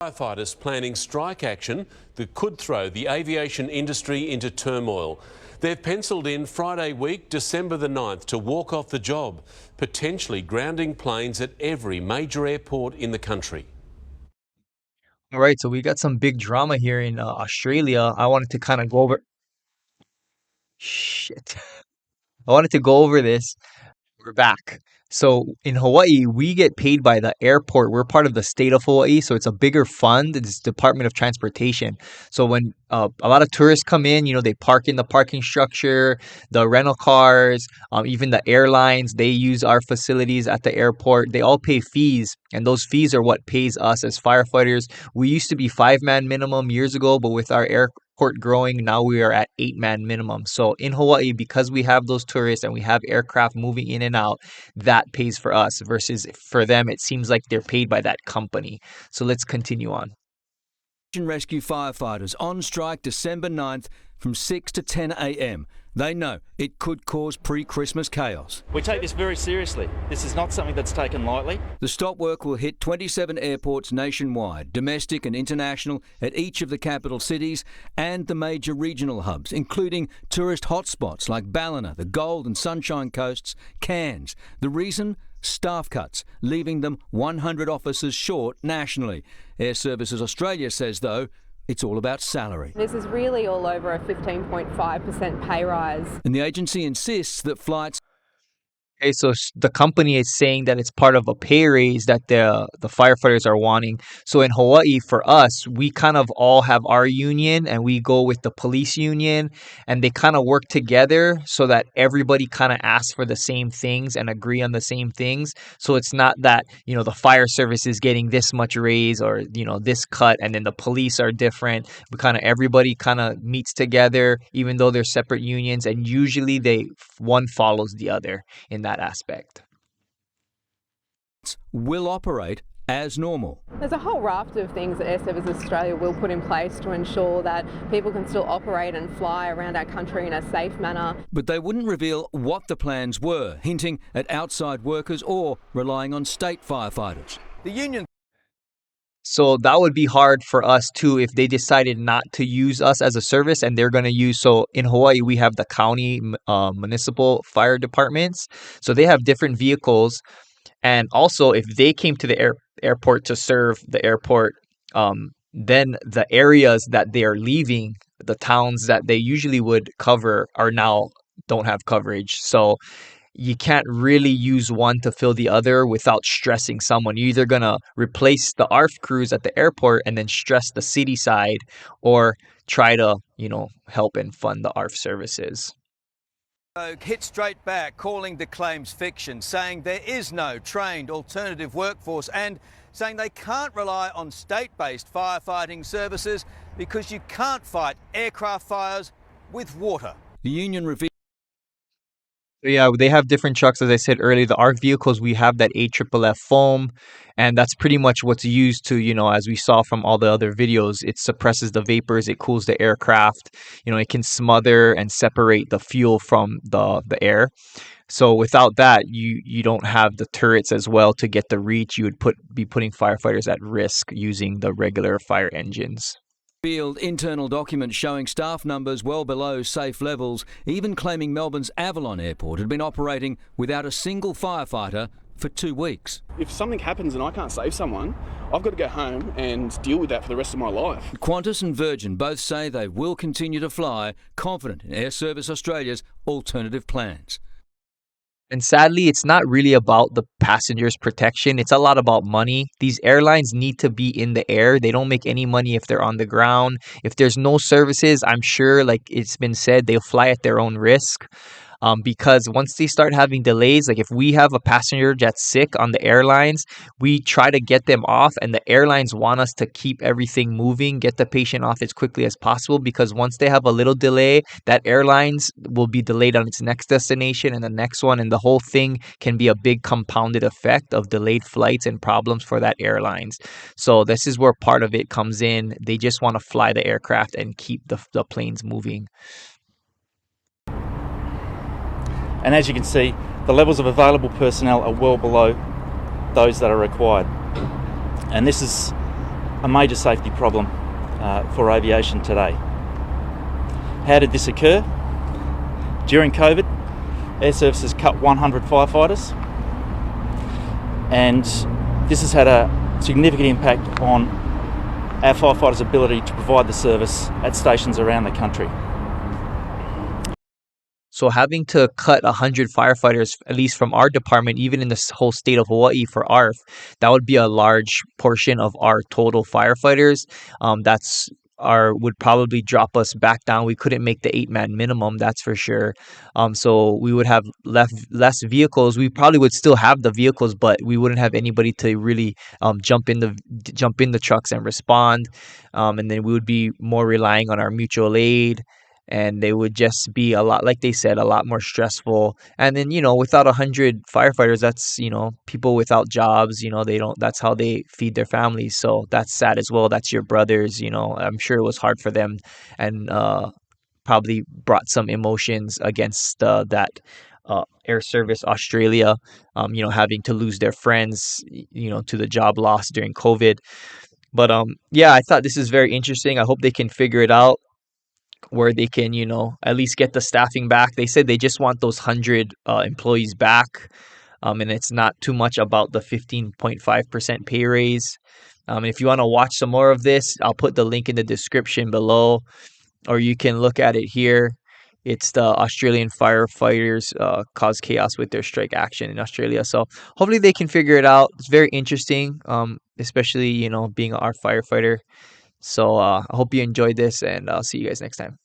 Firefighters planning strike action that could throw the aviation industry into turmoil. They've penciled in Friday week, December the 9th, to walk off the job, potentially grounding planes at every major airport in the country. All right, so we got some big drama here in Australia. I wanted to kind of go over. Shit. I wanted to go over this. We're back. So in Hawaii, we get paid by the airport. We're part of the state of Hawaii, so it's a bigger fund. It's Department of Transportation. So when a lot of tourists come in, they park in the parking structure, the rental cars, even the airlines, they use our facilities at the airport. They all pay fees, and those fees are what pays us as firefighters. We used to be 5-man minimum years ago, but with our airport growing, now we are at 8-man minimum. So in Hawaii, because we have those tourists and we have aircraft moving in and out, that pays for us, versus for them it seems like they're paid by that company. So let's continue on. Rescue firefighters on strike December 9th from 6 to 10 a.m. They know it could cause pre-Christmas chaos. We take this very seriously. This is not something that's taken lightly. The stop work will hit 27 airports nationwide, domestic and international, at each of the capital cities and the major regional hubs, including tourist hotspots like Ballina, the Gold and Sunshine Coasts, Cairns. The reason? Staff cuts, leaving them 100 officers short nationally. Air Services Australia says, though, it's all about salary. This is really all over a 15.5% pay rise. And the agency insists that flights... Okay, so the company is saying that it's part of a pay raise that the firefighters are wanting. So in Hawaii, for us, we kind of all have our union and we go with the police union, and they kind of work together so that everybody kind of asks for the same things and agree on the same things. So it's not that, the fire service is getting this much raise or, this cut, and then the police are different. Everybody kind of meets together, even though they're separate unions, and usually one follows the other in that aspect. Will operate as normal. There's a whole raft of things that Air Services Australia will put in place to ensure that people can still operate and fly around our country in a safe manner. But they wouldn't reveal what the plans were, hinting at outside workers or relying on state firefighters. The union... So that would be hard for us too if they decided not to use us as a service and they're going to use. So in Hawaii, we have the county municipal fire departments. So they have different vehicles. And also, if they came to the airport to serve the airport, then the areas that they are leaving, the towns that they usually would cover, are now don't have coverage. So you can't really use one to fill the other without stressing someone. You're either going to replace the ARFF crews at the airport and then stress the city side, or try to, help and fund the ARFF services. Hit straight back, calling the claims fiction, saying there is no trained alternative workforce and saying they can't rely on state-based firefighting services because you can't fight aircraft fires with water. The union revealed... Yeah, they have different trucks. As I said earlier, the ARC vehicles, we have that AFFF foam, and that's pretty much what's used to, as we saw from all the other videos, it suppresses the vapors, it cools the aircraft, it can smother and separate the fuel from the air. So without that, you don't have the turrets as well to get the reach. You would be putting firefighters at risk using the regular fire engines. Internal documents showing staff numbers well below safe levels, even claiming Melbourne's Avalon Airport had been operating without a single firefighter for 2 weeks. If something happens and I can't save someone, I've got to go home and deal with that for the rest of my life. Qantas and Virgin both say they will continue to fly, confident in Air Service Australia's alternative plans. And sadly, it's not really about the passengers' protection. It's a lot about money. These airlines need to be in the air. They don't make any money if they're on the ground. If there's no services, I'm sure, like it's been said, they'll fly at their own risk. Because once they start having delays, like if we have a passenger that's sick on the airlines, we try to get them off, and the airlines want us to keep everything moving, get the patient off as quickly as possible, because once they have a little delay, that airlines will be delayed on its next destination and the next one, and the whole thing can be a big compounded effect of delayed flights and problems for that airlines. So this is where part of it comes in. They just want to fly the aircraft and keep the planes moving. And as you can see, the levels of available personnel are well below those that are required. And this is a major safety problem for aviation today. How did this occur? During COVID, Air Services cut 100 firefighters, and this has had a significant impact on our firefighters' ability to provide the service at stations around the country. So having to cut 100 firefighters, at least from our department, even in this whole state of Hawaii for ARFF, that would be a large portion of our total firefighters. Would probably drop us back down. We couldn't make the 8-man minimum, that's for sure. So we would have less vehicles. We probably would still have the vehicles, but we wouldn't have anybody to really jump in the trucks and respond. And then we would be more relying on our mutual aid. And they would just be a lot, like they said, a lot more stressful. And then, without 100 firefighters, that's, people without jobs, that's how they feed their families. So that's sad as well. That's your brothers, I'm sure it was hard for them, and probably brought some emotions against that Air Service Australia, having to lose their friends, to the job loss during COVID. But yeah, I thought this is very interesting. I hope they can figure it out, where they can, at least get the staffing back. They said they just want those 100 employees back. And it's not too much about the 15.5% pay raise. And if you want to watch some more of this, I'll put the link in the description below, or you can look at it here. It's the Australian firefighters cause chaos with their strike action in Australia. So hopefully they can figure it out. It's very interesting, especially, being our firefighter. So I hope you enjoyed this, and I'll see you guys next time.